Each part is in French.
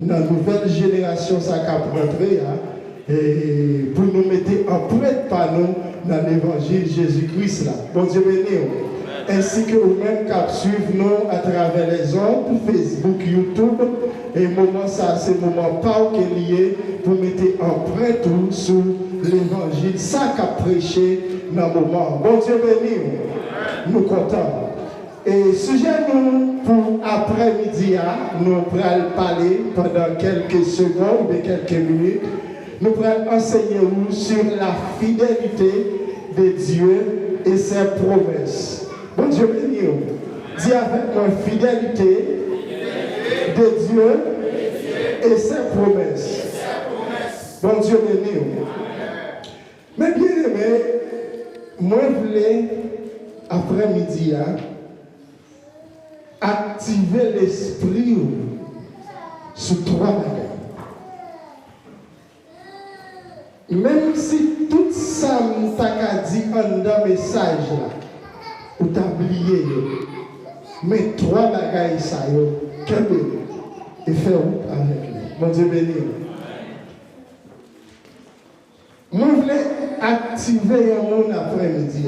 dans la nouvelle génération, ça a rentré, et pour nous mettre en prête par nous dans l'évangile Jésus-Christ là. Bon Dieu béni. Ainsi que vous-même qui suivez nous à travers les ondes, Facebook, YouTube, et moment ça, c'est le moment pas qui est lié pour mettre en prête sur l'évangile, ça qu'a prêché dans le moment. Bon Dieu béni. Nous comptons. Et sujet nous pour après-midi, nous allons parler pendant quelques secondes ou quelques minutes. Nous allons enseigner sur la fidélité de Dieu et ses promesses. Bon Dieu béni. Dis avec moi fidélité de Dieu et ses promesses. Bon Dieu béni. Mais bien aimé, moi je voulais après-midi activer l'esprit sur trois bagages. Même si tout ça m'a dit dans le message là, ou t'as oublié, mais trois bagages ça et faire avec lui. Mon Dieu béni. Moi je voulais activer un monde après-midi.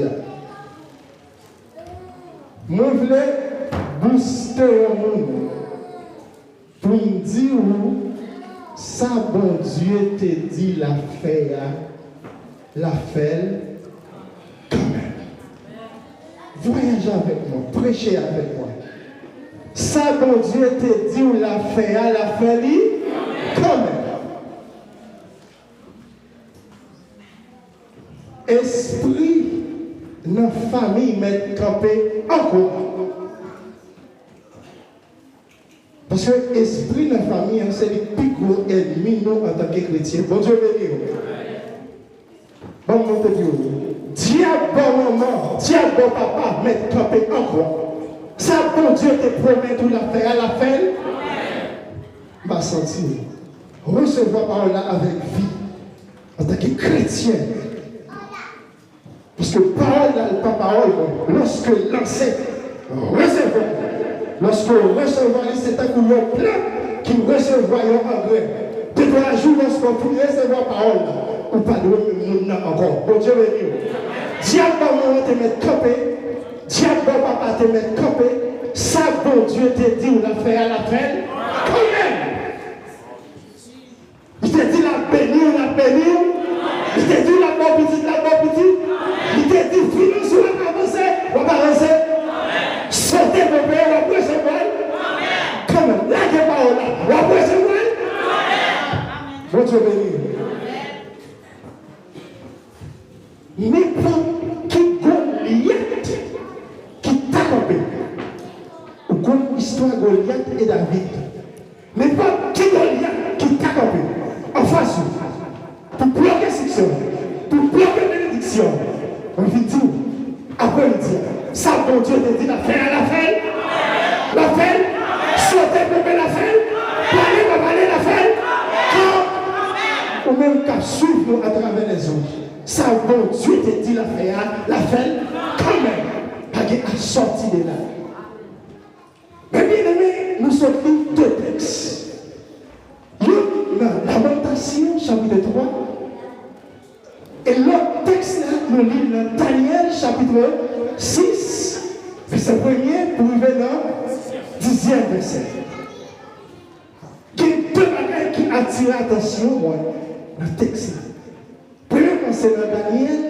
Moi je voulais booster un monde pour me dire ça, bon Dieu te dit la fait quand même. Voyagez avec moi, prêchez avec moi. Ça, bon Dieu te dit la fait quand même. Esprit, notre famille met campé encore. Parce que l'esprit de la famille, c'est le plus gros ennemi nous en tant que chrétiens. Bon Dieu béni. Bon mon Dieu. Diable bon maman, diable bon papa, mettre campé encore. Ça, bon Dieu te promet tout la faire à la fin. Ma sentir. Recevoir parole là avec vie. En tant que chrétien. Parce que parole là, pas parole. Lorsque l'ancêtre recevra. Lorsque vous recevez, c'est un coup de plein qui recevra un engrais. De la jour, lorsque vous recevez parole, ou pas de nous encore. Bon Dieu béni. Diable maman te met campé, diable papa te met campé, ça bon Dieu te dit ou l'a fait à la fin, quand même. Il te dit la béni, il te dit la bonne petite, il te dit finance ou la avancer, ou pas avancer. Sortez mon père, ou après c'est moi. Quand même, là que parole là, ou après c'est moi. Bon Dieu béni. N'importe qui Goliath qui t'a campé. Ou comme l'histoire Goliath et David. N'importe qui Goliath qui t'a campé. En face, pour bloquer section, pour bloquer bénédiction. On vit tout. Après, il dit, ça, bon Dieu te dit la fin à la fin. La fin. Sauter pour la fin. Parler la fin. Ou même qu'à suivre à travers les autres. Ça, bon Dieu te dit la fin, quand même, pas qu'à sortir de là. Mais bien aimé, nous sommes deux textes. Lamentation, chapitre 3. Et l'autre texte, là, nous lisons dans Daniel, chapitre 6, verset 1er, pour arriver dans 10e verset. Il y a deux bagages qui attirent l'attention, moi, dans le texte là. Premièrement, c'est dans Daniel.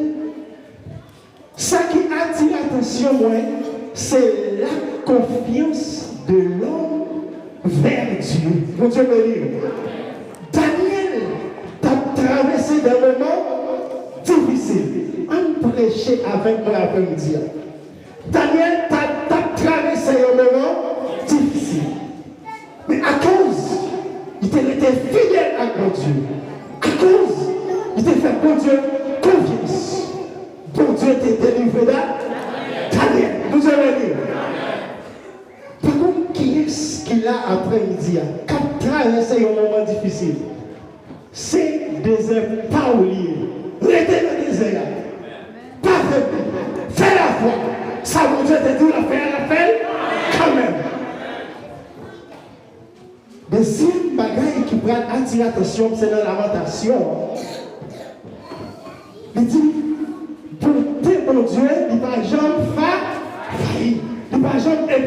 Ça qui attire l'attention, moi, c'est la confiance de l'homme vers Dieu. Mon Dieu béni. Daniel t'a traversé des moments difficiles. On prêchait avec moi l'après-midi. Daniel t'a traversé un moment difficile. Mais à cause, il était fidèle à mon Dieu. À cause, il t'a fait bon Dieu confiance. Bon Dieu t'a délivré Daniel. Nous allons dire. Par contre, qui est-ce qu'il a après-midi? Qui a traversé un moment difficile? C'est des impauliers. Restez dans le désert. Pas faible. Fais la foi. Ça, mon Dieu t'a dit la faire quand même. Deuxième bagaille va attirer l'attention, c'est dans la lamentation. Il dit, bonté, mon Dieu, il va jamais faillir. Il va jamais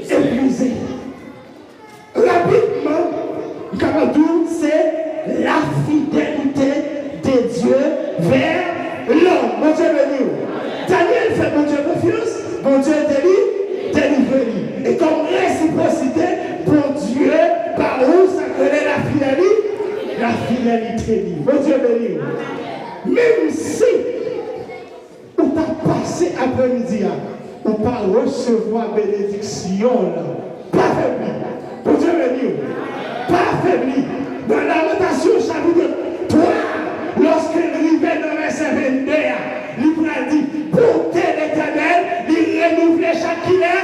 épuiser. Rapidement, Kabadou, c'est la fidélité de Dieu vers l'homme. Mon Dieu béni. Daniel fait mon Dieu confiance, mon Dieu délivre. Et comme réciprocité, bon Dieu, par où ça connaît la fidélité. Mon Dieu béni. Même si on t'a passé après-midi, on va recevoir bénédiction, pas faibli. Mon Dieu béni. Pas affaibli. Dans la Lamentation chapitre 3, lorsqu'il arrivait dans verset 22, il a dit, bonté l'Éternel, il renouvelle chaque année,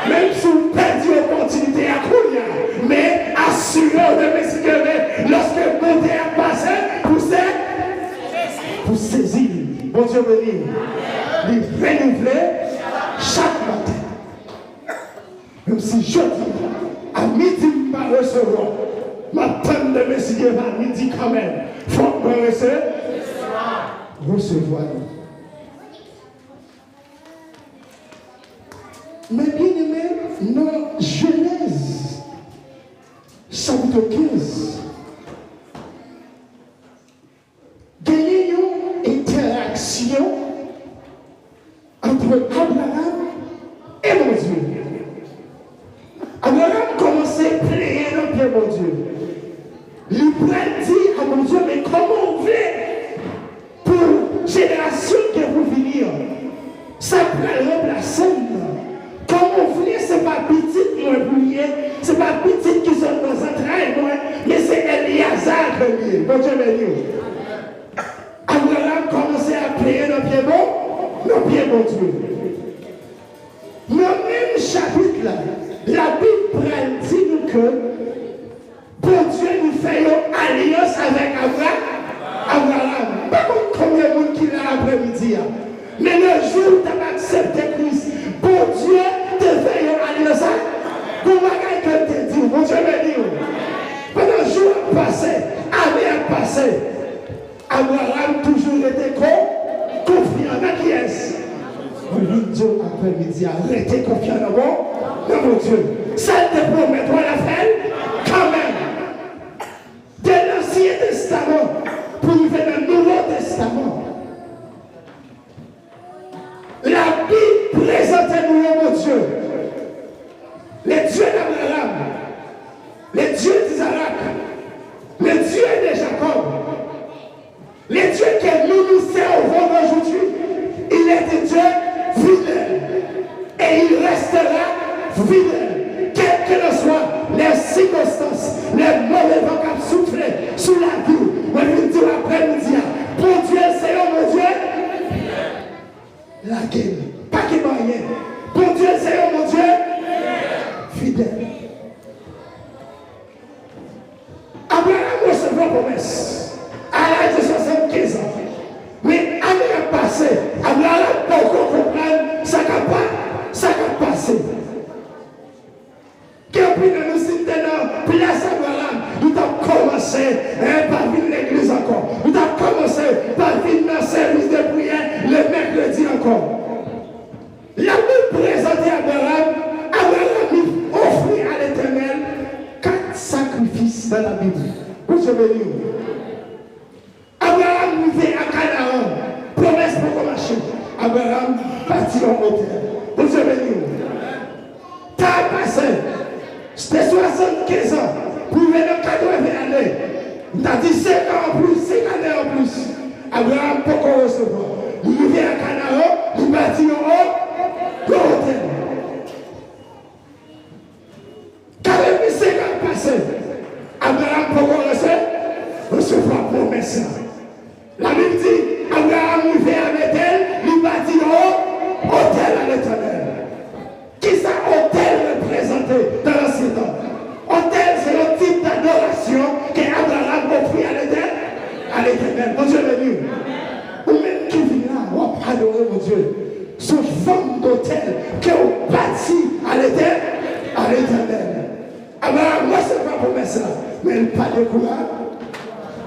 même si vous perdez l'opportunité à courir, mais assurez de m'exclamer, lorsque bonté a passé, pour saisir, bon Dieu béni, il renouvelle chaque matin. Même si je dis, à midi, je ne vais pas recevoir. Ma tante de Messie à midi quand même. Il faut que je recevoir. Mais bien aimé, dans Genèse, chapitre 15, il y a une interaction entre Abraham et mon Dieu. Abraham commençait à prier dans Dieu, mon Dieu. Il dit à mon Dieu, mais comment on fait pour génération qui vous venir? Ça peut remplacer. Comment on fait, ce n'est pas petit moi bouillé, ce n'est pas petit qui sont dans un train, mais c'est Eliazar qui est. Mon Dieu béni. Abraham commençait à prier dans Dieu, mon Dieu. Dans le même chapitre là, la Bible dit que bon Dieu nous fait une alliance avec Abraham. Pas comme combien de monde qui l'a après-midi. Mais le jour où tu as accepté Christ, bon Dieu te fait une alliance. Comment que te dit, bon Dieu béni. Pendant le jour passé, année a passé, Abraham toujours été confiant dans qui est-ce? Dieu après-midi, arrêtez confiant dans mon Dieu. Ça te promet, toi la faire quand même. De l'Ancien Testament pour venir dans le Nouveau Testament. La Bible présente nous mon Dieu. Les dieux d'Abraham, les dieux d'Isaac, les dieux de Jacob, les dieux que nous servons aujourd'hui, il est Dieu fidèle. Et il restera fidèle. Quelles que soient les circonstances, les mauvais vents qui soufflent sous la vie. Mais il dit après-midi, bon Dieu, Seigneur, mon Dieu, la gueule, pas qu'il n'y ait rien. Bon Dieu, Seigneur, mon Dieu, fidèle. Abraham recevra promesse à l'âge de 75 ans. Mais année passée, Abraham n'a pas encore compris ça qui a passé. Quand nous sommes dans place Abraham, nous avons commencé par venir l'église encore. Nous avons commencé par venir dans le service de prière le mercredi encore. La Bible présentait Abraham offrit à l'Éternel 4 sacrifices dans la Bible. Vous savez, Abraham vivait à Canaan, promesse pour marcher. Abraham partit en hauteur. Vous savez, t'as passé, c'était 75 ans, pour venir 80 années. T'as dit 5 ans en plus, 5 années en plus. Abraham peut qu'on recevoir. Il vivait à Canaan, il partit en haut, hauteur. 45 ans passés, Abraham peut qu'on recevoir promesse. La Bible dit, Abraham vivait à Bethel, il bâtit en hôtel à l'Éternel. Qui ça hôtel représenté dans l'ancien temps? Hôtel, c'est le type d'adoration qu'Abraham offrit à l'Éternel. Mon Dieu béni. Ou même qui vient là, on va adorer mon Dieu. Ce forme d'hôtel qu'on bâtit à l'Éternel. Abraham promesse là. Mais il n'est pas découragé.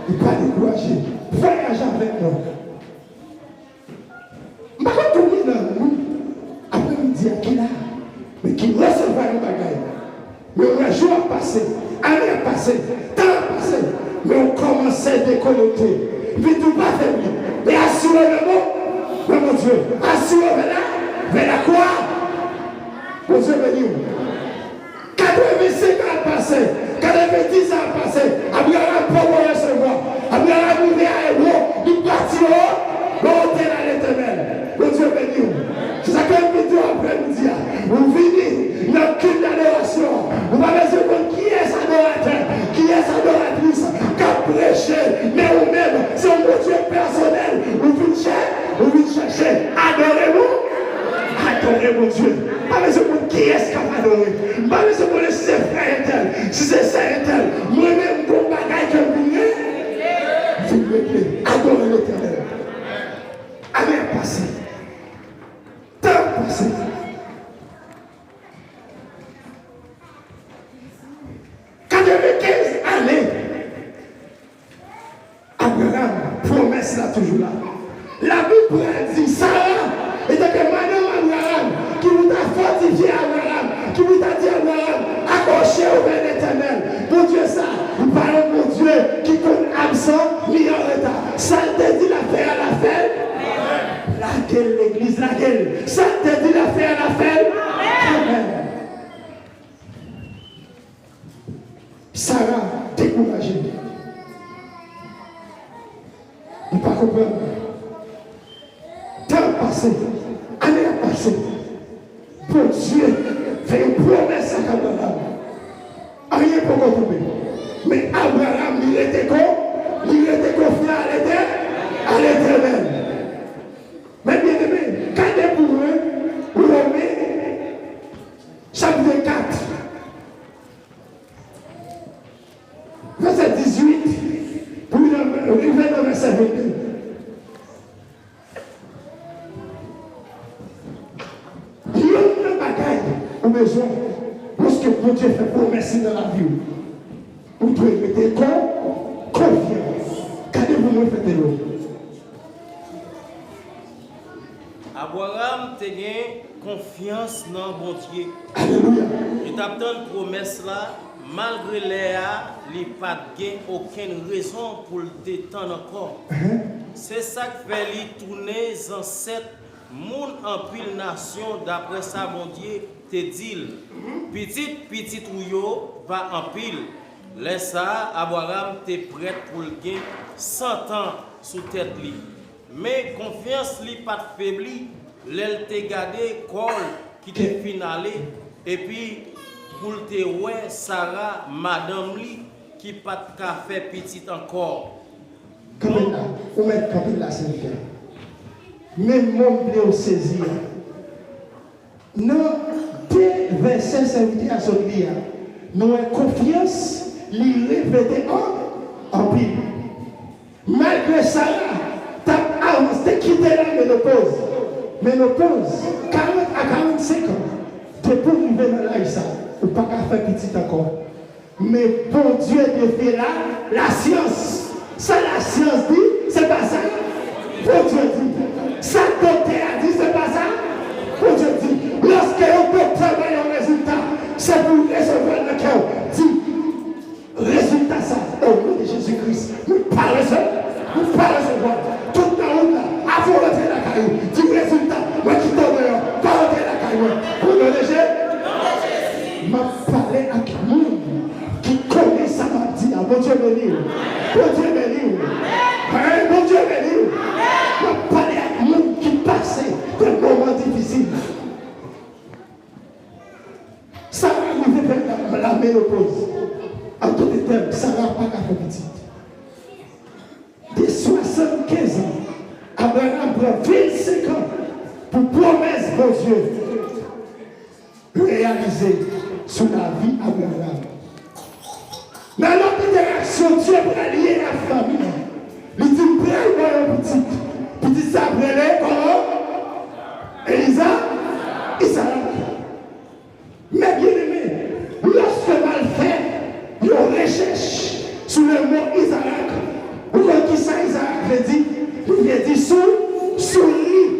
Il n'est pas découragé. Voyage avec moi. Je ne vais pas tourner dans nous. Après, il me dit, qui là? Mais qui recevra un bagage. Mais un jour a passé, année a passé, temps a passé. Mais on commençait à déconnecter. Puis tout pas fait bien. Mais assurez-le, mon Dieu. Assurez-le vers la croix. Mon Dieu béni. 85 ans a passé. 90 ans a passé. Abraham pour recevoir. Abraham ouvert à héros. Il partit au hôtel à l'éternel. Mon Dieu béni. C'est ça que je dis après-midi. Vous venez dans le culte d'adoration. Vous avez besoin de qui est adorateur, qui est adoratrice, qui a prêché, mais vous-même, c'est un bon Dieu personnel. Vous venez chercher. Adorez-vous. Adorez mon Dieu. Pas besoin de qui est-ce qui a adoré. Pas besoin de si c'est frère et tel, si c'est ça et tel. Moi-même, pour bagaille que vous venez, adorez l'éternel. Année passée. Temps passé. Années. Abraham, promesse là toujours là. La Bible dit ça et que madame Abraham qui vous a fortifié Abraham, qui vous a dit Abraham, accrochez-vous vers l'éternel. Mon Dieu, ça, nous parlons mon Dieu qui compte absent, mis en retard. Ça te dit l'affaire à la fête. Laquelle l'église, laquelle? Ça te dit l'affaire à la fête. Amen. Sarah découragée. Il ne pas comprendre. Temps passé, année a passé. Bon Dieu fait une promesse à Abraham. Rien pour comprendre. Mais Abraham, il était confiant à l'éternel. Mais bien aimé, quand est pour eux, Romains, chapitre 4. Verset 18, puis le verset 22. Il y a une bagaille au besoin, lorsque mon Dieu fait promesse dans la vie. Vous devez mettre confiance. Qu'allez-vous me faire l'eau? Abraham te gagne confiance dans bon Dieu. Alléluia. Il t'a donné une promesse là. Malgré Léa, il n'y a pas aucune raison pour le détendre encore. C'est ça qui fait lui tourner en cette monde en pile nation. D'après ça, mon Dieu, te dit, petit ou va en pile. Laisse ça, Abraham t'es prêt pour le gain 100 ans sous tête li. Mais confiance li pas faibli, l'elle te gardé col qui te finalé et puis pour te ouais Sarah madame li qui pas de fait petite encore. Comme là, on met capille là c'est le même mon blé au saisir. Non, des versets servités à son lit. Nous avons confiance, l'y répéter en pile. Malgré ça, tu as quitté la ménopause. Ménopause, 40 à 45 ans. Tu peux arriver dans l'âge, ou pas qu'à faire petit encore. Mais pour Dieu de faire là, la science. Ça, la science dit, c'est pas ça. Pour Dieu dit. Ça, docteur a dit, c'est pas ça. Pour Dieu dit. Lorsque un docteur va un résultat, c'est pour recevoir le cœur. Dit, résultat ça, au nom de Jésus-Christ. Nous parlons ça. Nous parlons ça. Tout le monde là, avant de faire la caillou. Dit résultat, moi qui t'en dehors, pas de la caillou. Au nom de Jésus. Je parler à tout le monde qui connaît ça, m'a dit, bon Dieu béni. Bon Dieu béni. Bon Dieu béni. Je parler à tout le monde qui passait des moments difficiles. Ça va arriver vers la ménopause. En tout terme, ça va pas qu'à faire petite. Dès 75 ans, Abraham prend 25 ans pour promesse, mon Dieu, réaliser sur la vie d'Abraham. Dans notre interaction, Dieu va lier la famille. Il dit, prends un petit. Petit ça, prends-le comment? Elisa, Isaac. Mais bien aimé, lorsque mal fait, il aurait recherche sur le mot Isaac, ou qui ça Isaac veut dire, il veut dire souris,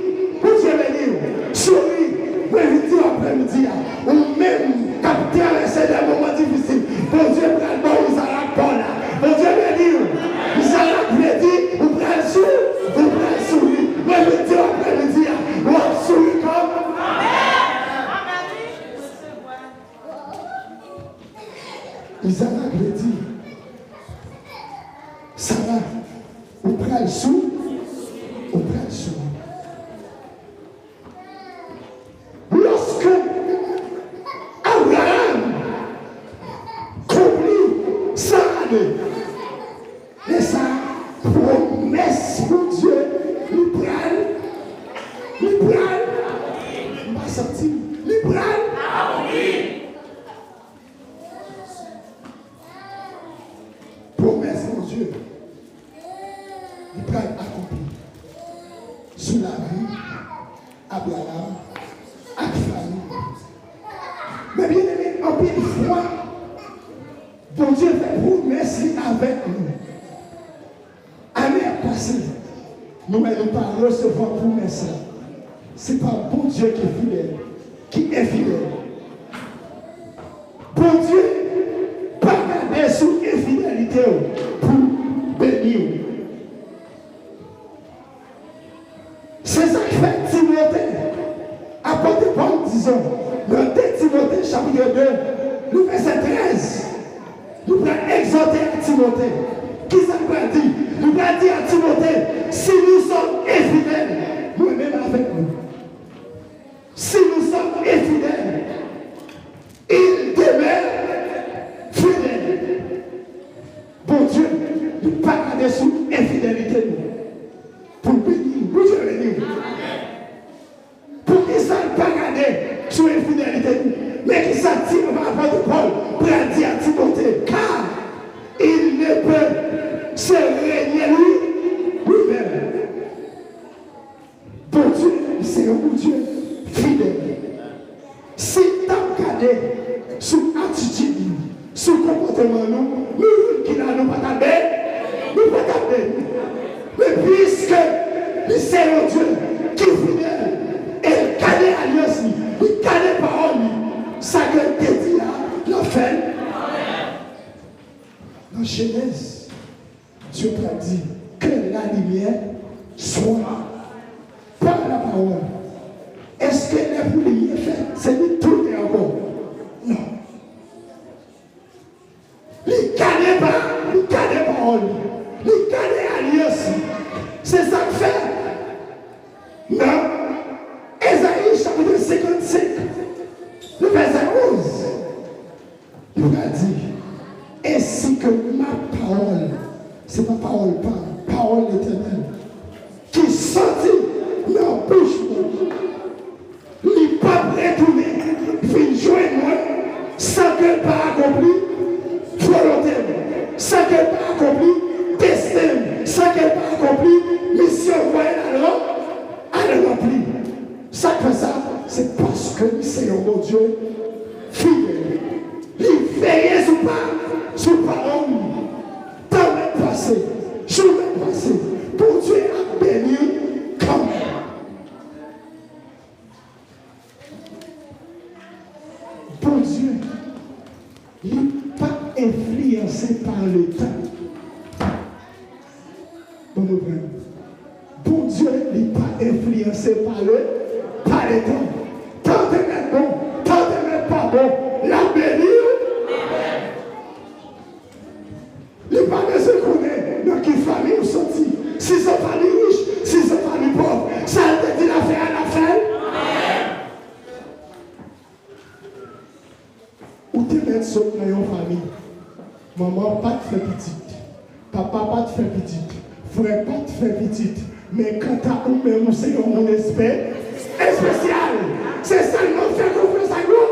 pour Dieu béni, souris, moi je dis après-midi, ou même capter à des moments difficiles, pour Dieu prend le bon Isaac pour là, pour Dieu béni, Isaac veut dire, ou prend le souris, moi je dis après-midi, ou souris comme. Isaac veut dire, ça va, ou prend le sou, ou prend le sou. Lorsque Abraham comprit ça, et sa promesse pour Dieu, il prend, pas sorti, il prend. Promesse mon Dieu, il prend accompli sous la vie Abraham, avec famille. Mais bien aimé, en pile fois, bon Dieu fait promesse avec nous. Année passée, nous ne pouvons pas recevoir promesse. Ce n'est pas bon Dieu qui est fidèle. Bon Dieu, pas garder sous infidélité pour bénir. C'est ça qui fait Timothée. Apportez Paul, disons, dans 2 Timothée chapitre 2, le verset 13, nous pouvons exhorter à Timothée. Qui ça va dire? Nous pouvons dire à Timothée, si nous sommes infidèles, nous-mêmes avec nous. Si nous sommes infidèles, il demeure fidèle. Bon Dieu, ne pas garder sous infidélité pour bénir. Pour Dieu bénir. Pour qu'il ne pas garder sous infidélité, mais qu'il s'attire par rapport de Paul pour dire à Timothée, car il ne peut se régner lui-même. Bon Dieu, c'est un bon Dieu fidèle. Si tu as gardé sous attitude, sous comportement, nous qui n'avons pas tablé, nous pas tablé. Mais puisque c'est un Dieu qui est fidèle, et il garde alliance, il garde parole, ça que tu dis là, la fait. Dans Genèse, Dieu a dit que la lumière soit par la parole. Est-ce que la lumière fait? C'est lui tourner encore. Non. Il garde parole. Il garde alliance. C'est ça que fait. Non. Ésaïe chapitre 55, le verset 11. Il a dit, ainsi que ma parole, c'est ma parole, pas parole éternelle, qui sortit de ma bouche, il n'est pas retourné, il fait jouer moi, sans qu'elle pas accompli volonté, sans qu'elle pas accompli destin, sans qu'elle pas accompli mission, voyez alors, elle remplit. Ça fait ça, c'est parce que c'est un bon Dieu fidèle. Il veille sur parole, temps même passé, jour même passé, pour Dieu a béni comme même. Bon Dieu, il n'est pas influencé par le temps. Bon Dieu, il n'est pas influencé par le temps. Tant de mettre bon, tant de mettre pas bon, la bénir. Il n'est pas de se connaître dans quelle famille vous sortez. Si c'est famille riche, si c'est famille pauvre, ça te dit l'affaire à l'affaire. Ou tu mets sur dans une famille. Maman pas te fait petite. Papa pas te fait petite. Frère pas te fait petite. Mais quand tu as ou même c'est mon esprit spécial. C'est seulement faire confiance à nous.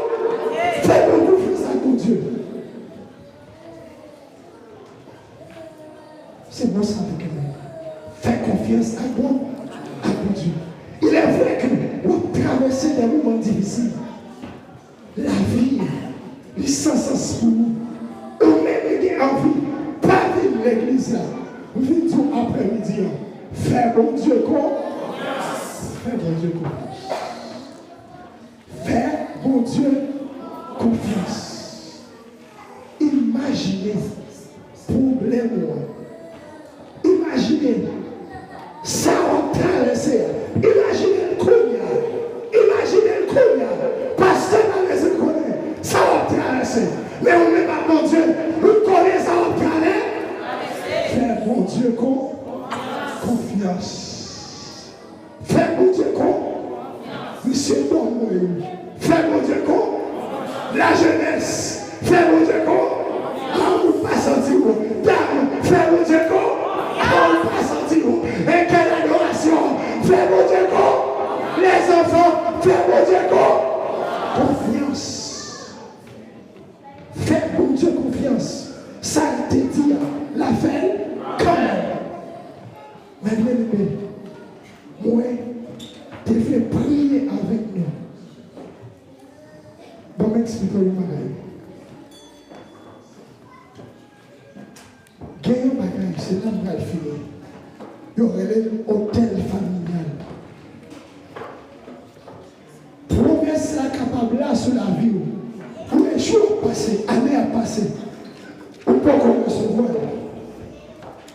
Fais confiance à Dieu. C'est bon ça avec nous. Fais confiance à moi, à Dieu. Il est vrai que vous traversez des moments difficiles. La vie, les sans sens pour nous. Ou même il y a envie, pas vivre l'église là. Vous venez tout après-midi. Fais bon Dieu confiance. Fais bon Dieu confiance. Fais bon Dieu confiance. Imaginez problème. Imaginez ça on traversé. Imaginez le combien. Imaginez le combien. Parce que dans les écoles, ça on traversé. Mais on n'est pas bon Dieu. Vous connaissez ça on traversé. Fais bon Dieu confiance. Fais bon Dieu confiance. Monsieur Domoué. Fais bon Dieu confiance. La jeunesse. Fais bon Dieu confiance. On ne peut pas sentir. Dame. Fais bon Dieu confiance. On ne peut pas sentir. Et quelle adoration. Fais bon Dieu confiance. Les enfants. Fais bon Dieu confiance. Fais bon Dieu confiance. Ça te dit. La fait quand même. Mais bien aimé, moi, tu fais prier avec nous. Bon, m'expliquer le bagage. Gagnez un bagage, c'est là que va finir. Il y aurait l'hôtel familial. Promesse là capable là sur la vie. Où les jours passés, années à passer. On peut recevoir.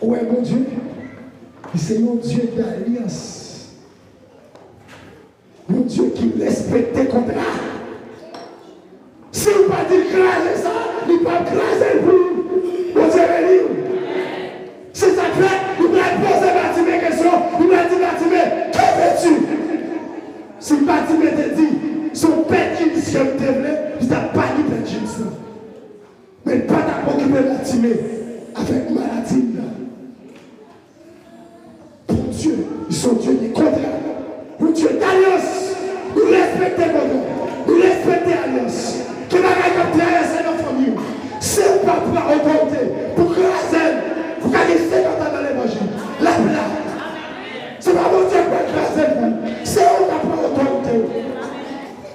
Où est mon Dieu? C'est un Dieu d'alliance. Un Dieu qui respecte les contrats. Si vous ne pas dire craser ça, il ne va pas craser le bout. Mon Dieu est libre. C'est ça que fait, il va poser Batimé question. Il va dire Batimé, que veux-tu? Si Batimé te dit, son père qui dit que tu veux, il n'a pas dit père James. Mais il n'a pas occupé Batimé avec maladie. Dieu, ils sont Dieu des contrats. Nous Dieu d'alliance. Nous respectons contrat. Nous respectons l'alliance. Que la règle comme traverser nos familles. Si on ne peut pas autorité pour craser, pour gagner 50 ans dans l'évangile. La blague. C'est pas mon Dieu pour craser vous. C'est on n'a pas autorité.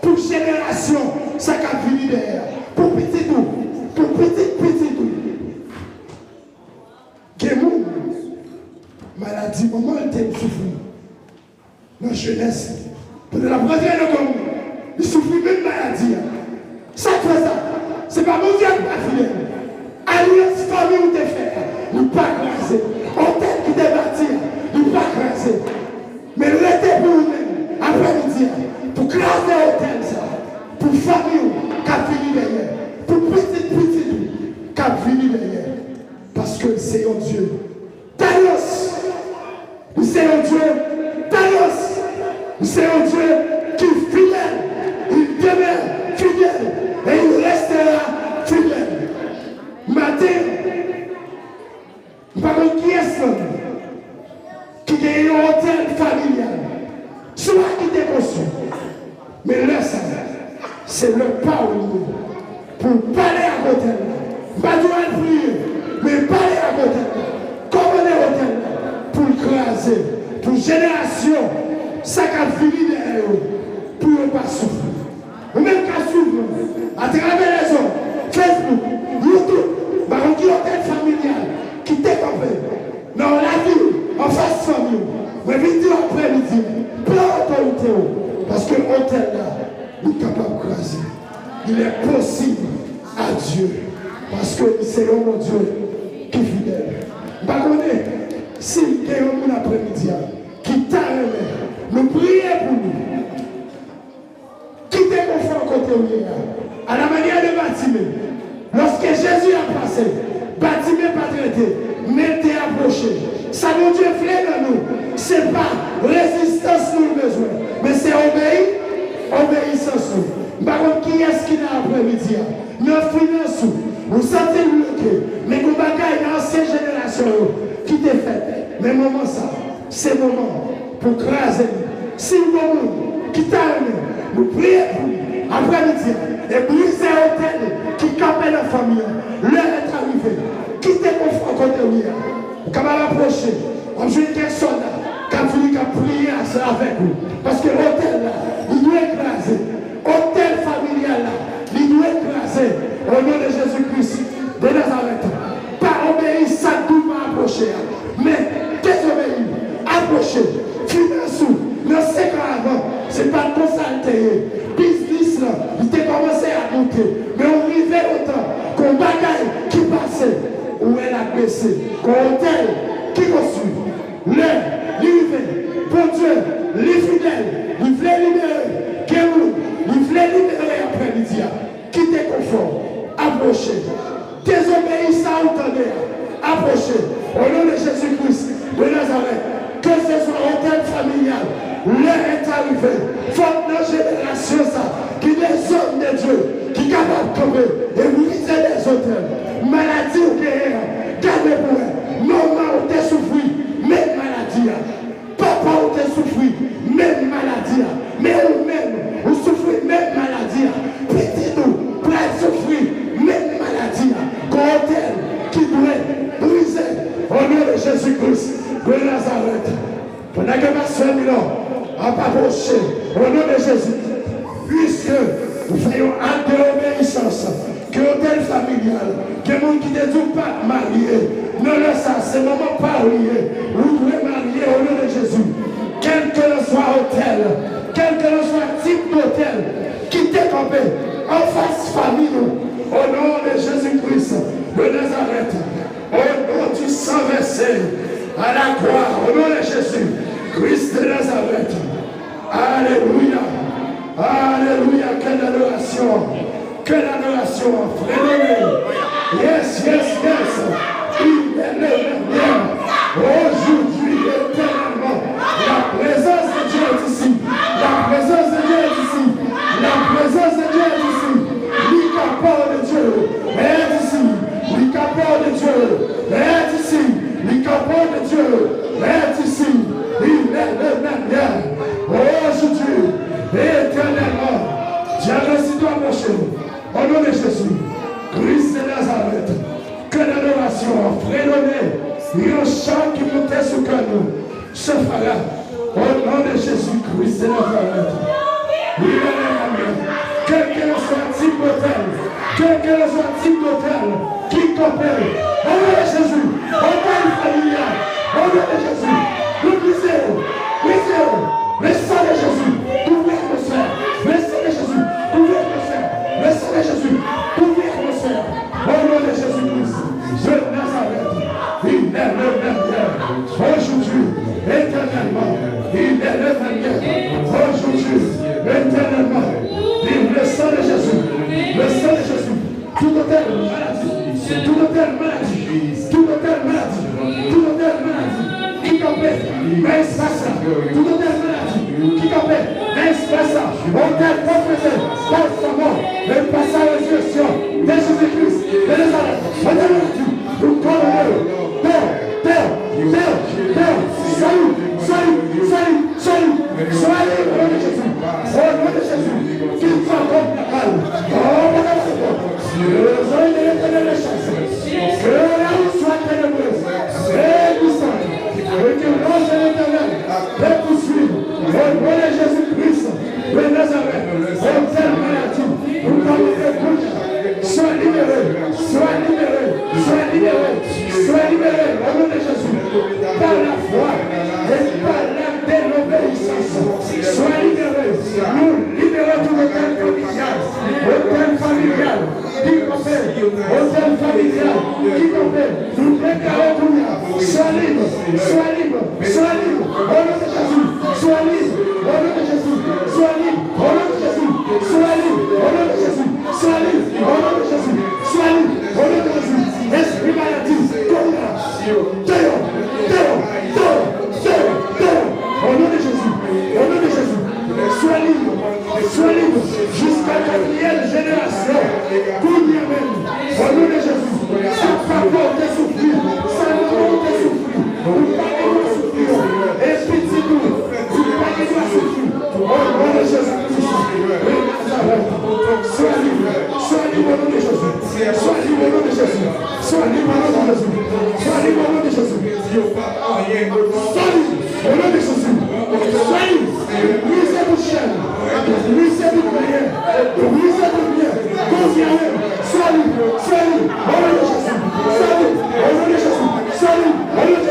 Pour génération, ça qu'a fini derrière. Pour petit tout. Pour petit tout. Kémou. Maladie, comment elle t'a souffert? Dans la jeunesse, pour la première de comme il souffre même de maladie. Ça fait ça. C'est pas mon Dieu qui va finir. Alliance famille ou tes frères, nous pas craser. Hôtel qui t'est bâti, nous pas craser. Mais l'été pour nous-mêmes, après-midi, pour craser hôtel, ça. Pour famille qui a fini derrière. Pour petit qui a fini derrière. Parce que c'est un Dieu. D'alliance. C'est un Dieu d'alliance. C'est un Dieu qui est fidèle. Il demeure fidèle. Et il restera fidèle. Matin, par contre, qui est ce qui a un hôtel familial? Soit qui est construit. Mais là, ça, c'est le pas pour parler à l'hôtel. Pas de prier, mais parler à l'hôtel. Comment est l'hôtel? Pour craser, pour génération, ça qu'a fini derrière eux, pour ne pas souffrir. Ou même qu'à souffrir, à travers les hommes, Facebook, YouTube, par un hôtel familial, qui t'écope dans la vie, en face famille, mais vidéo après-midi, plein d'autorité, parce que l'hôtel là, il est capable de craser. Il est possible à Dieu, parce que c'est mon Dieu qui est fidèle. Par contre, si il y a un après-midi qui t'a aimé, nous prions pour nous. Quittez mon frère côté où il est. À la manière de Batimé. Lorsque Jésus a passé, Batimé pas traité, mais t'es approché. Ça mon Dieu fait dans nous. Ce n'est pas résistance nous besoin, mais c'est obéissance nous. Par contre, qui est-ce qui a après-midi? Nous finançons, vous sentez bloqué, mais nous bagaille dans l'ancienne génération qui t'est fait. Mais moment ça, c'est le moment pour craser. Si le moment qui t'a aimé, nous prions pour lui, après-midi, et briser l'hôtel qui capait la famille. L'heure est arrivée. Quittez mon frère côté où il est. Vous pouvez m'approcher. On joue quelques soldats qui ont fini à prier avec vous. Parce que l'hôtel là, il doit écraser. Hôtel familial là, il doit écraser. Au nom de Jésus-Christ de Nazareth. approcher. Mais désobéir, approcher, finance, dans 5 ans avant, c'est pas comme ça le business là, il était commencé à monter. Mais on arrivait autant qu'on bagaille qui passait, où elle a baissé, qu'on hôtel qui construit. L'hiver, bon Dieu, les fidèles, ils voulaient libérer, ils voulaient libérer après-midi. Quitter confort, approcher, désobéir ça ou tenir, approcher, au nom de Jésus-Christ de Nazareth, que ce soit hôtel familial, l'heure est arrivée, forte notre génération ça, qui des hommes de Dieu, qui sont capables de tomber et briser les hôtels, maladie ou guerre, gardez pour eux, maman ou t'es souffri, même maladie, papa ou t'es souffri, même maladie, mais vous-même, vous souffrez même maladie, petit nous, pour être souffrir, même maladie, hôtel qui doit briser, au nom de Jésus-Christ de Nazareth. Pendant que ma soeur Milan a approché au nom de Jésus, puisque nous faisons acte de l'obéissance, que l'hôtel familial, que les gens qui ne sont pas mariés, non, là, ça, c'est le moment pas lié. Vous pouvez marier au nom de Jésus. Quel que soit hôtel, quel que soit type d'hôtel, quittez campé en face famille, au nom de Jésus-Christ de Nazareth, au nom du sang versé à la croix, au nom de Jésus, Christ de Nazareth. Alléluia. Alléluia. Quelle adoration. Quelle adoration. Frère. Yes, yes, yes. Il est le bien. Aujourd'hui, éternellement, la présence de Dieu est ici. La présence de Dieu est ici. La présence de Dieu est ici. L'icapor de Dieu est ici. L'icapor de Dieu est ici. L'icapor de Dieu est ici. Il est le même bien. Aujourd'hui, éternellement, Dieu doit approcher. Au nom de Jésus, Christ de Nazareth, que l'adoration, frère donné, il y a un chant qui montait sur nous. Ce fera au nom de Jésus-Christ de Nazareth. Il est le même. Quel que soit type d'hôtel, quel que soit type d'hôtel, qui coopère, au nom de Jésus, au nom familial, au nom de Jésus, nous brisons, le sang de Jésus, couvrez l'atmosphère, le sang de Jésus, couvrez l'atmosphère, le sang de Jésus, couvrez l'atmosphère, au nom de Jésus-Christ, de Nazareth, il est le même Dieu, aujourd'hui, éternellement, il est le même Dieu, aujourd'hui, éternellement, le sang de Jésus, le sang de Jésus, tout hôtel maladie, tout hôtel maladie, tout hôtel maladie, tout hôtel maladie, qui t'empêche, mais espace, tout hôtel maladie, qui t'empêche, mais espace, hôtel confessé, constamment, le passage à résurrection de Jésus-Christ, de Nazareth, hôtel maladie, nous commandons, Père, salut, soyez au nom de Jésus, au nom de Jésus, qu'il soit comme la balle, soyez de l'éternel de chasse, que la route soit ténébreuse, et puissante, et que l'ange de l'éternel les poursuive, au nom de Jésus-Christ, de Nazareth, hôtel maladie, nous parlons de bouche, sois libéré, sois libéré, sois libéré, sois libéré, au nom de Jésus, par la foi et par l'acte de l'obéissance, sois libéré, nous libérons tout hôtel familial, qui compère, hôtel familial, qui compère, nous déclarons tout là, sois libre, sois libre, sois libre, au nom de Jésus, sois libre, au nom de Jésus, sois libre, au nom de Jésus, sois libre, au nom de Jésus, sois libre, au nom de Jésus, sois libre, au nom de Jésus, esprit maladie, au nom de Jésus, au nom de Jésus, sois libre, jusqu'à la 4e génération, tout bien même, au nom de Jésus, sans faveur de souffrir, sans faveur de souffrir, vous parlez de souffrir, et petit nous, vous parlez de souffrir, au nom de Jésus-Christ, sois libre au nom de Jésus, sois libre au nom de Jésus, sois libre au nom de Jésus, sois libre au nom de Jésus, sois libre au nom de Jésus, sois libre, brisez vos chaînes, brisez vos prières, brisez vos prières, confiez-vous, sois libre, au nom de Jésus, sois libre, au nom de Jésus, sois libre, au nom de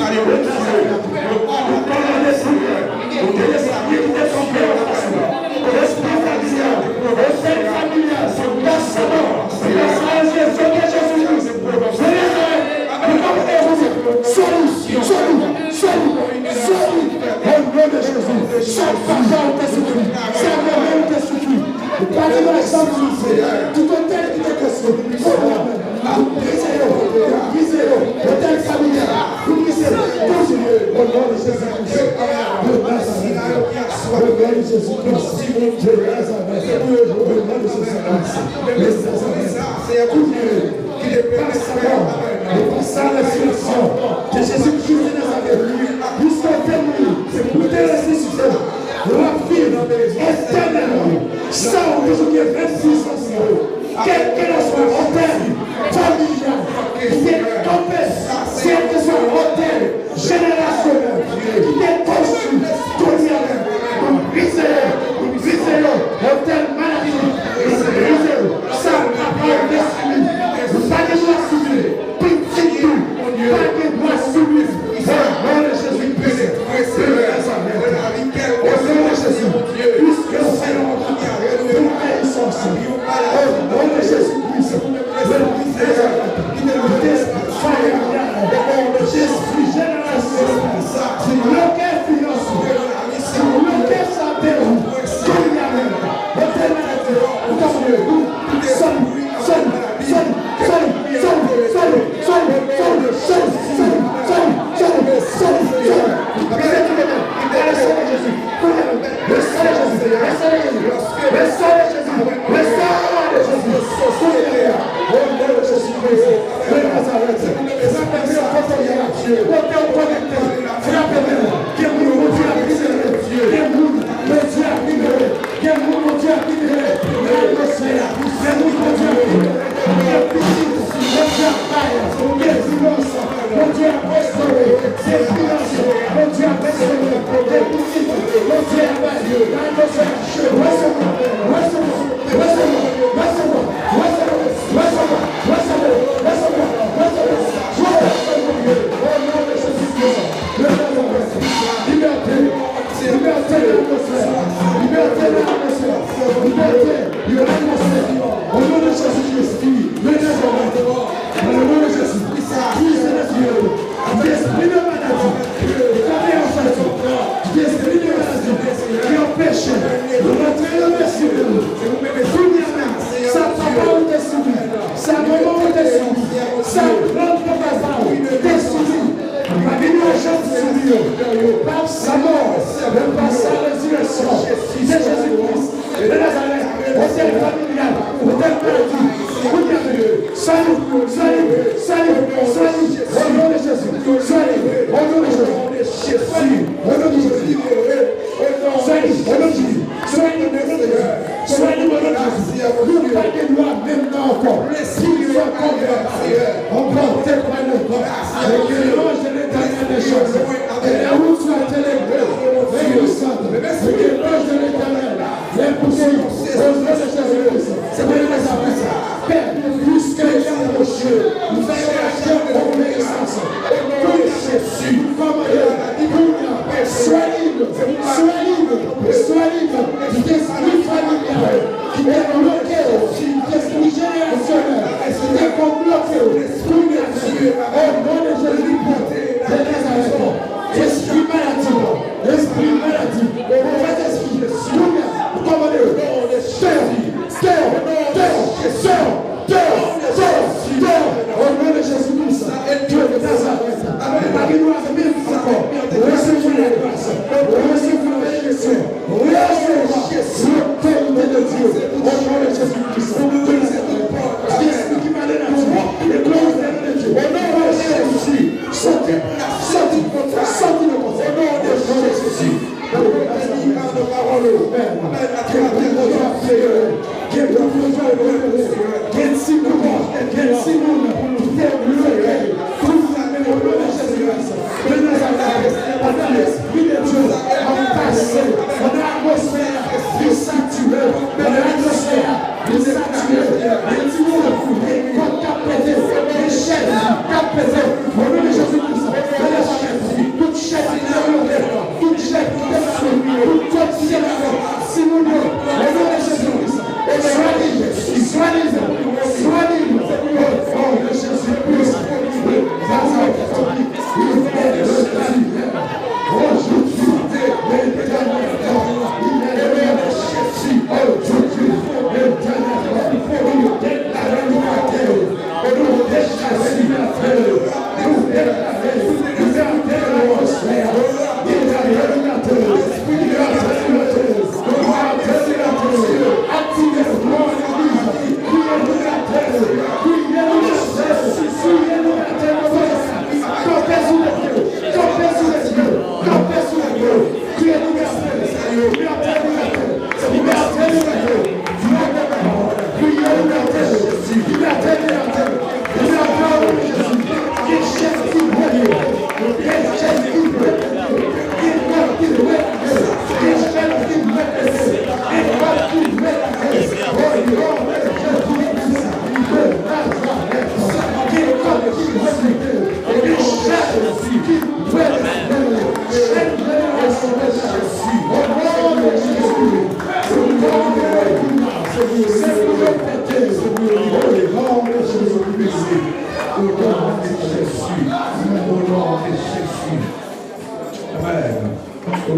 Jésus.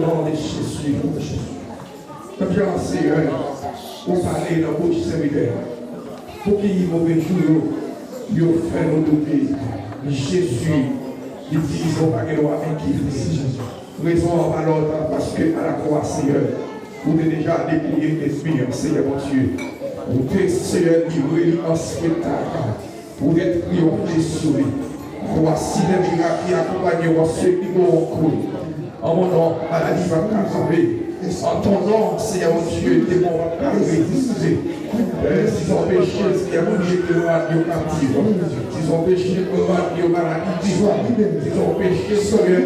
nom de Jésus. Comme j'ai Seigneur, pour parler dans votre serviteur, pour qu'il y ait mauvais jour, il fait nous douter. Jésus, il dit, ils n'ont pas de droit inquiéter. Raison à l'autre, parce qu'à la croix, Seigneur, vous avez déjà déplié l'esprit, Seigneur mon Dieu. Vous êtes, Seigneur, livré en spectacle. Vous êtes triomphé sur lui. Voici les miracles qui accompagnent ceux qui vont au cou. En mon nom, maladie va t'arriver. En ton nom, Seigneur mon Dieu, démon va t'arriver. S'ils ont péché, Seigneur mon Dieu, que le radio captive. S'ils ont péché, que le radio maladie. S'ils ont péché, Seigneur,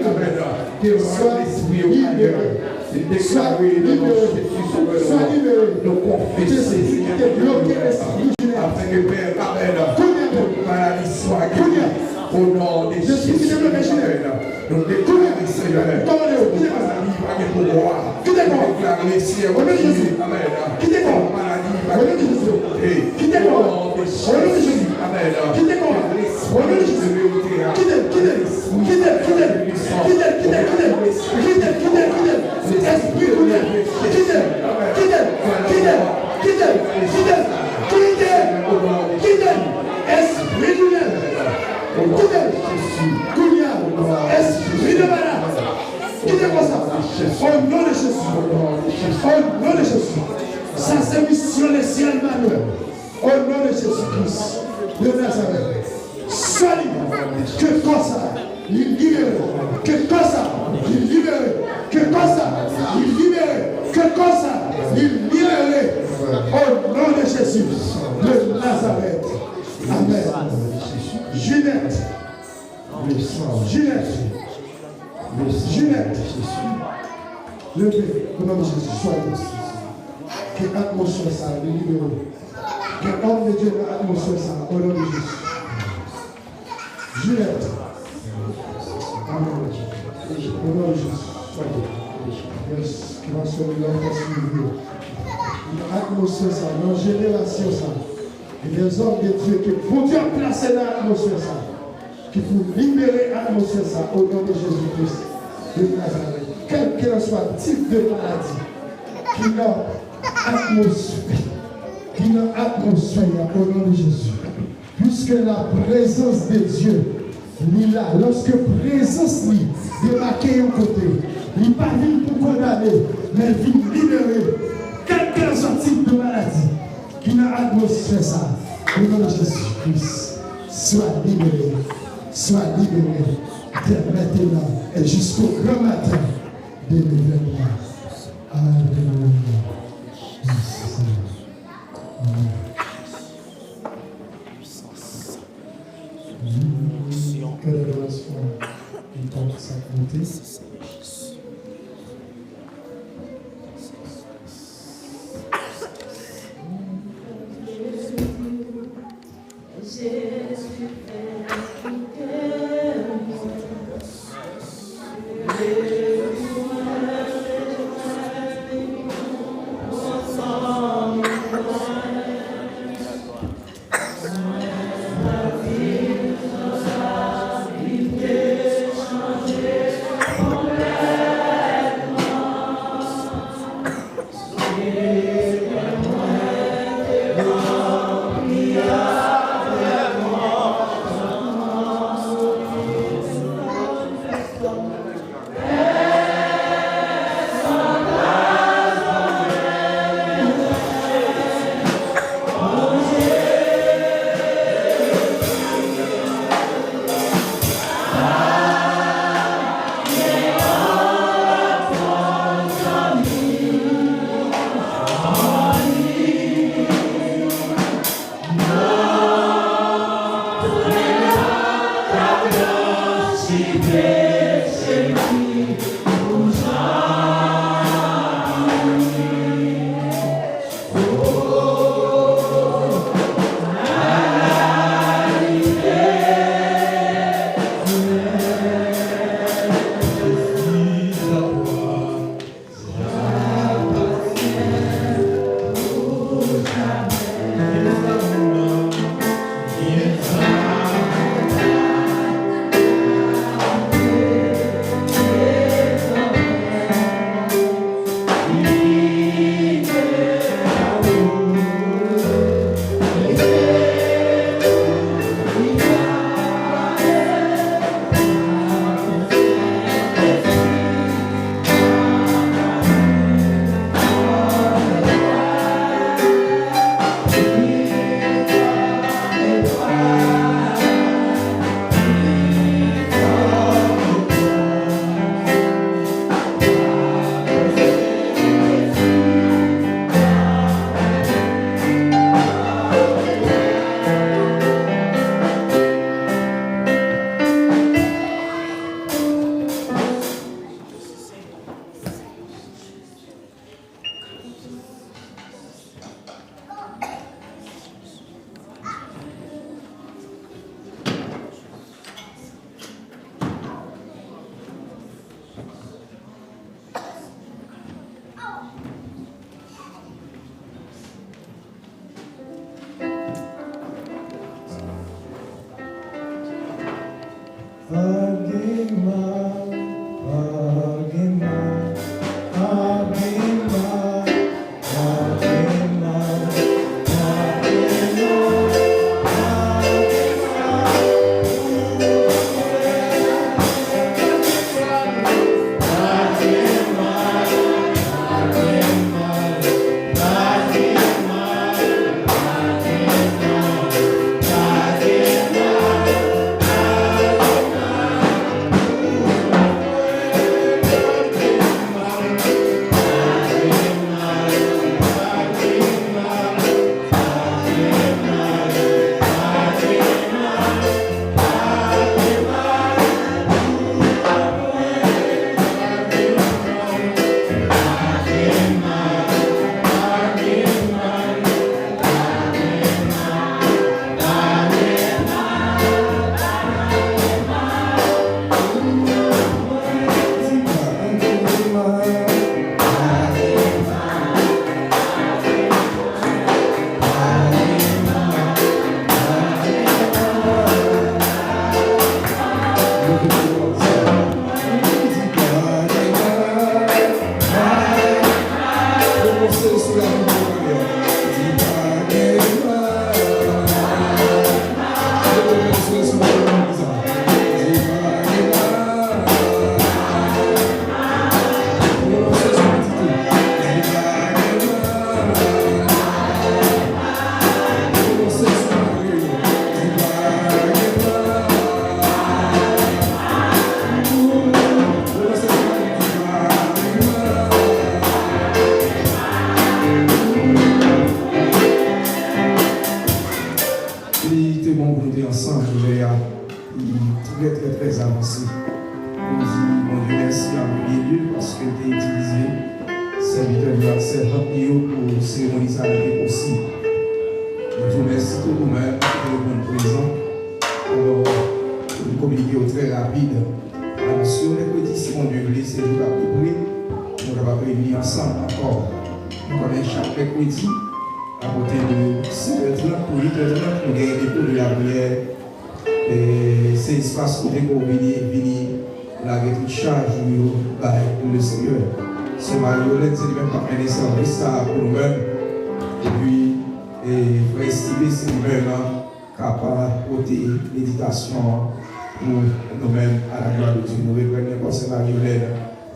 que le l'esprit au ailleurs. C'est déclaré le nom de Jésus sur le nom. Nous confesser, Seigneur, afin que Père, Amen, toute maladie soit guérie. Au nom de Jésus, nous déclarons, Seigneur, toute maladie va guérir pour moi. Nous déclarons, Seigneur, Amen, toute maladie va guérir pour moi. Au nom de Jésus, Amen, esprit de malade, quittez-moi ça. Au nom de Jésus, au nom de Jésus, ça c'est mission les ciels manuel. Au nom de Jésus-Christ de Nazareth, sois libre, que comme ça, il libère, que comme ça, il libère, que comme ça, il libère, que comme ça, il libère. Au nom de Jésus de Nazareth. Amen. Juliette. Juliette. Juliette. Levez, au nom de Jésus, sois libre. Que l'atmosphère ça, libéré. Que l'homme de Dieu dans l'atmosphère ça, au nom de Jésus. Juliette. Amen. Au nom de Jésus, sois libre. Yes, qui va se lever l'atmosphère ça, dans la génération ça. Et les hommes de Dieu que pour Dieu placer dans l'atmosphère ça, qui pour libérer l'atmosphère ça au nom de Jésus-Christ de Nazareth. Quel que soit le type de maladie qui n'a atmosphère au nom de Jésus. Puisque la présence de Dieu, il est là. Lorsque la présence est marquée au côté, il n'est pas venu pour condamner, mais il vient libérer. Quel que soit le type de maladie qui n'a atmosphère ça, au nom de Jésus-Christ, soit libéré dès maintenant et jusqu'au grand matin de l'événement. Alléluia. Que la grâce soit du temps de sa bonté.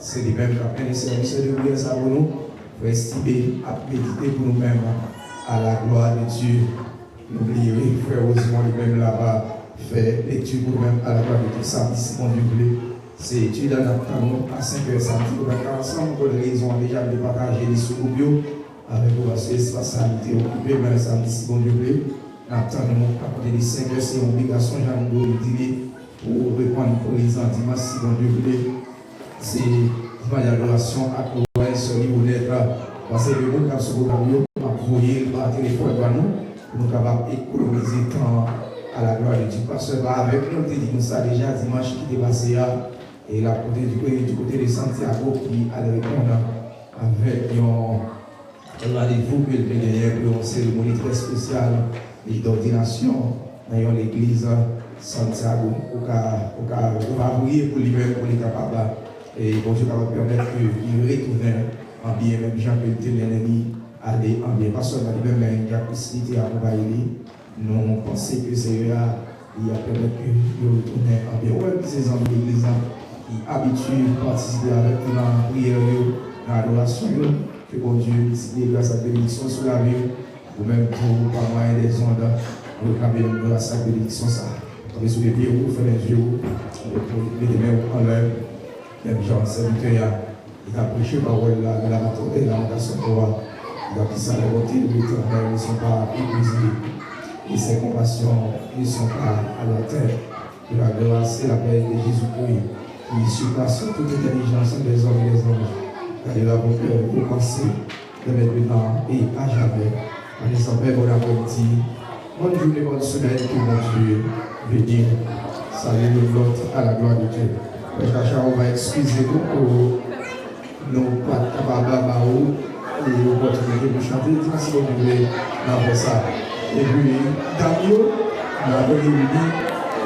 C'est les mêmes qui ont fait services de prière pour nous, pour estimer, à méditer pour nous-mêmes à la gloire de Dieu. N'oubliez, frère Rosemont, lui-même là-bas, fait lecture pour nous-mêmes à la gloire de Dieu. Samedi, si mon Dieu voulait, c'est étude à à 5h samedi. Nous avons ensemble pour les raisons déjà de partager les sous-groupes avec vos responsabilités occupées, mais samedi, si mon Dieu voulait, nous attendons à côté des 5h, c'est une obligation, j'en ai dit, pour répondre pour les dimanche, si mon Dieu voulait. C'est une adoration à trouver sur le niveau d'être parce que le monde a ce programme à envoyer par téléphone à nous pour nous capables d'économiser temps à la gloire de Dieu. Parce que avec nous, on dit ça déjà dimanche qui est passé et la côté du côté de Santiago qui allait répondre avec un rendez-vous que le gagné pour une cérémonie très spéciale d'ordination dans l'église Santiago. On va prier pour lui-même pour les capables. Et bon Dieu va permettre qu'il retourne en bien, même Jean que l'ennemi aller en bien. Parce qu'on a dit même il y a possibilité à envahir. Nous pensons que c'est là, il a permis qu'il retourne en bien. Ouais, ces hommes de l'église qui habituent à participer avec nous dans la prière, dans l'adoration, que bon Dieu décide grâce à la bénédiction sur la vie, ou même pour par moyen des ondes, nous réclamer grâce à la bénédiction. On est sous les pieds, vous faites les yeux, mettez les mains en l'air. Même Jean, serviteur, il a prêché parole là, il a raconté la lamentation de roi. Il a dit ça, la bonté de l'Éternel ne sont pas épuisées. Et ses compassions ne sont pas à la terre. De la grâce et la paix de Jésus-Christ, qui surpasse toute intelligence des hommes et des anges. Car il a vos cœurs, vos pensées, de maintenant et à jamais. En les appels, bon après-midi, bonne journée, bonne semaine, que mon Dieu bénisse. Salut le l'autre à la gloire de Dieu. On va excuser nous pour nous pas capables et l'opportunité de chanter. Dis-moi si vous voulez faire ça. Et puis, Daniel, on a réuni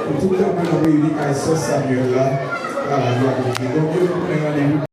pour tout le monde réuni à Saint Samuel là, à la gloire de Dieu. Donc, Dieu nous prend rendez-vous.